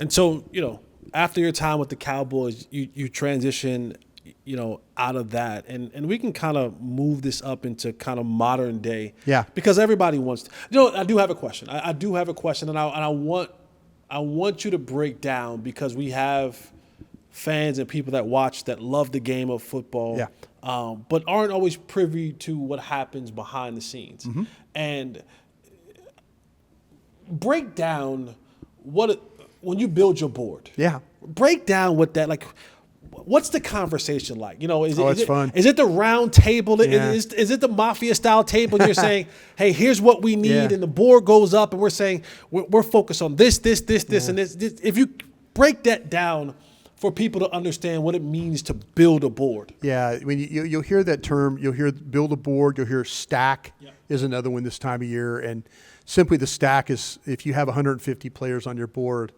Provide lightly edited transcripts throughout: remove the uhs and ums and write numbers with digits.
And so, after your time with the Cowboys, you transition, out of that. And we can kind of move this up into kind of modern day. Yeah. Because everybody wants to. I do have a question. I do have a question, and I want you to break down, because we have fans and people that watch that love the game of football, but aren't always privy to what happens behind the scenes. Mm-hmm. And break down when you build your board. Yeah. Break down what that, like, what's the conversation like? Is it fun. Is it the round table? Yeah. Is it the mafia style table? And you're saying, hey, here's what we need, Yeah. and the board goes up, and we're saying we're focused on this, and this. If you break that down for people to understand what it means to build a board. Yeah, I mean, you'll hear that term. You'll hear build a board. You'll hear stack is another one this time of year. And simply the stack is, if you have 150 players on your board,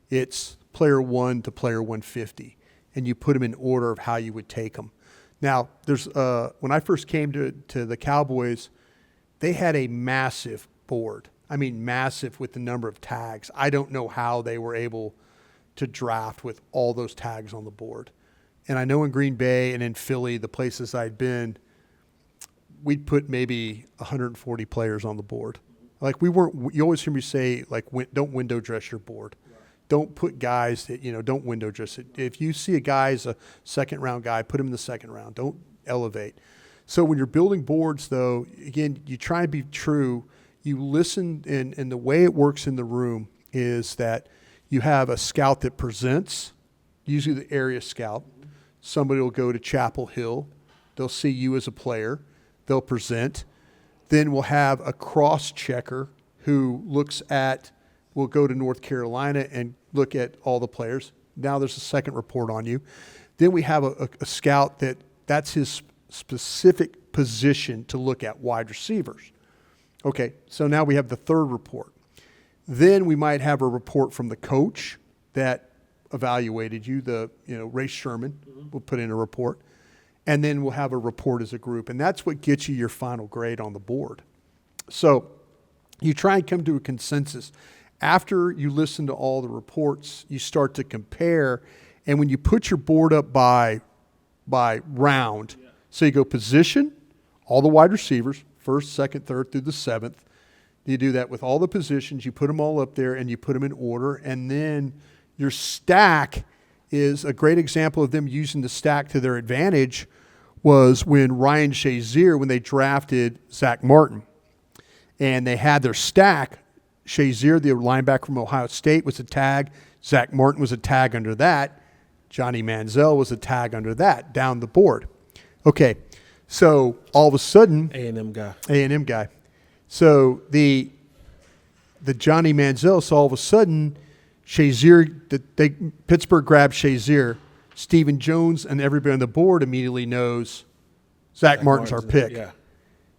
it's player 1 to player 150. And you put them in order of how you would take them. Now, there's when I first came to the Cowboys, they had a massive board. I mean, massive with the number of tags. I don't know how they were able to draft with all those tags on the board. And I know in Green Bay and in Philly, the places I'd been, we'd put maybe 140 players on the board. Like, you always hear me say, like, don't window dress your board. Don't put guys that, don't window dress it. If you see a guy as a second round guy, put him in the second round. Don't elevate. So when you're building boards, though, again, you try and be true. You listen, and the way it works in the room is that you have a scout that presents, usually the area scout. Somebody will go to Chapel Hill. They'll see you as a player. They'll present. Then we'll have a cross-checker who will go to North Carolina and look at all the players. Now there's a second report on you. Then we have a scout that's his specific position to look at, wide receivers. Okay, so now we have the third report. Then we might have a report from the coach that evaluated you. Ray Sherman will put in a report. And then we'll have a report as a group. And that's what gets you your final grade on the board. So you try and come to a consensus. After you listen to all the reports, you start to compare. And when you put your board up by round, so you go position, all the wide receivers, first, second, third through the seventh. You do that with all the positions. You put them all up there, and you put them in order. And then your stack is a great example of them using the stack to their advantage was when Ryan Shazier, when they drafted Zach Martin. And they had their stack. Shazier, the linebacker from Ohio State, was a tag. Zach Martin was a tag under that. Johnny Manziel was a tag under that down the board. Okay, so all of a sudden, A&M guy. So the Johnny Manziel. So all of a sudden, Pittsburgh grabbed Shazier. Stephen Jones and everybody on the board immediately knows Zach Martin's our pick. Yeah.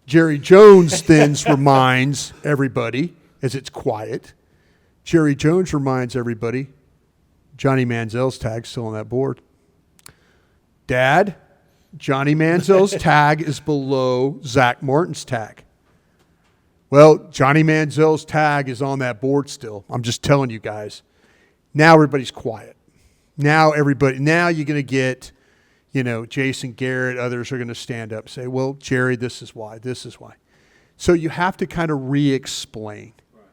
Jerry Jones then reminds everybody, as it's quiet, Jerry Jones reminds everybody, Johnny Manziel's tag's still on that board. Dad, Johnny Manziel's tag is below Zach Martin's tag. Well, Johnny Manziel's tag is on that board still. I'm just telling you guys. Now everybody's quiet. Now you're going to get, Jason Garrett, others are going to stand up and say, well, Jerry, this is why. So you have to kind of re-explain. Right.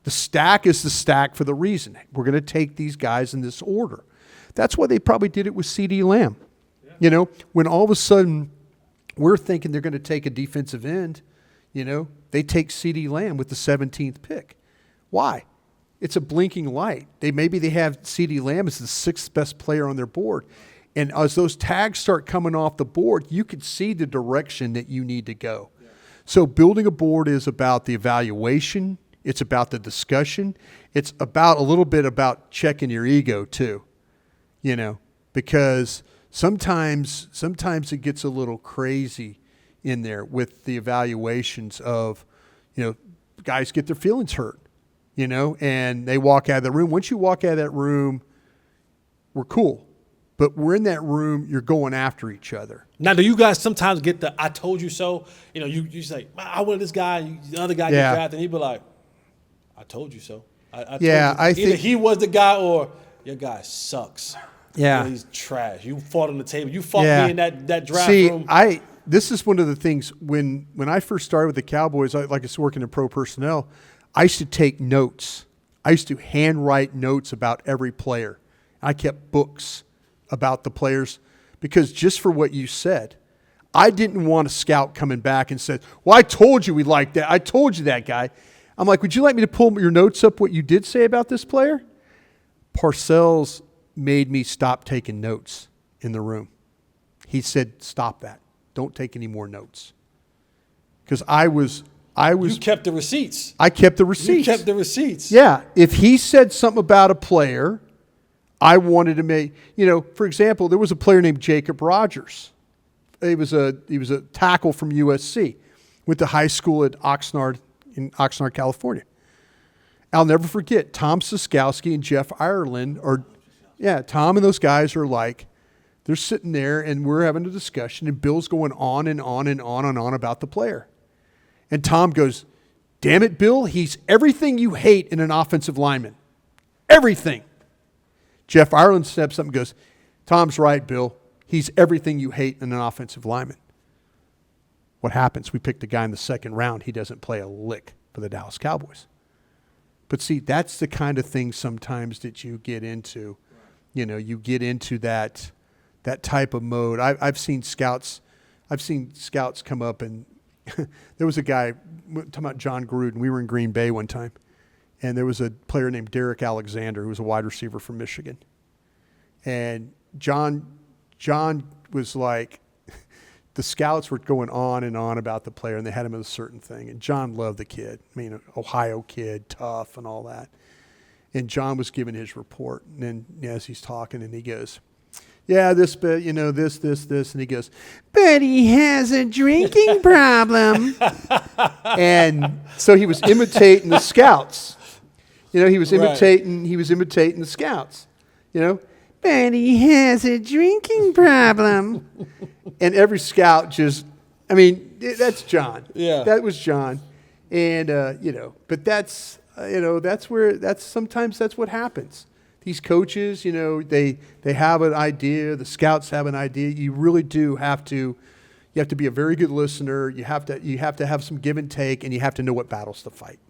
The stack is the stack for the reason. We're going to take these guys in this order. That's why they probably did it with CeeDee Lamb. Yeah. When all of a sudden we're thinking they're going to take a defensive end, they take CeeDee Lamb with the 17th pick. Why? It's a blinking light. Maybe they have CeeDee Lamb as the 6th best player on their board. And as those tags start coming off the board, you can see the direction that you need to go. Yeah. So building a board is about the evaluation. It's about the discussion. It's about a little bit about checking your ego too, because sometimes it gets a little crazy in there with the evaluations of, guys get their feelings hurt. And they walk out of the room. Once you walk out of that room, we're cool. But we're in that room, you're going after each other. Now, do you guys sometimes get the I told you so? You say, I wanted this guy, the other guy get drafted, and he'd be like, I told you so. I Yeah, I either think he was the guy or your guy sucks. Yeah. He's trash. You fought on the table. You fought Yeah. me in that draft See, room. this is one of the things when I first started with the Cowboys, like I was working in pro personnel, I used to take notes. I used to handwrite notes about every player. I kept books about the players because just for what you said, I didn't want a scout coming back and said, well, I told you we liked that. I told you that guy. I'm like, would you like me to pull your notes up what you did say about this player? Parcells made me stop taking notes in the room. He said, stop that. Don't take any more notes. Because I was. You kept the receipts. I kept the receipts. You kept the receipts. Yeah. If he said something about a player, I wanted to make, for example, there was a player named Jacob Rogers. He was a tackle from USC. Went to high school at Oxnard in Oxnard, California. I'll never forget Tom Siskowski and Jeff Ireland Tom and those guys are like, they're sitting there and we're having a discussion and Bill's going on and on and on and on about the player. And Tom goes, damn it, Bill, he's everything you hate in an offensive lineman. Everything. Jeff Ireland steps up and goes, Tom's right, Bill. He's everything you hate in an offensive lineman. What happens? We picked a guy in the second round. He doesn't play a lick for the Dallas Cowboys. But see, that's the kind of thing sometimes that you get into. You get into that type of mode. I've seen scouts come up and there was a guy, talking about John Gruden. We were in Green Bay one time, and there was a player named Derek Alexander who was a wide receiver from Michigan. And John was like, the scouts were going on and on about the player, and they had him as a certain thing. And John loved the kid. I mean, Ohio kid, tough and all that. And John was giving his report, and then as he's talking, and he goes, yeah, this, but this. And he goes, but he has a drinking problem. And so he was imitating the scouts. He was imitating the scouts. But he has a drinking problem. And every scout that's John. Yeah. That was John. And, but sometimes that's what happens. These coaches, they have an idea. The scouts have an idea. You really do have to be a very good listener. You have to have some give and take, and you have to know what battles to fight.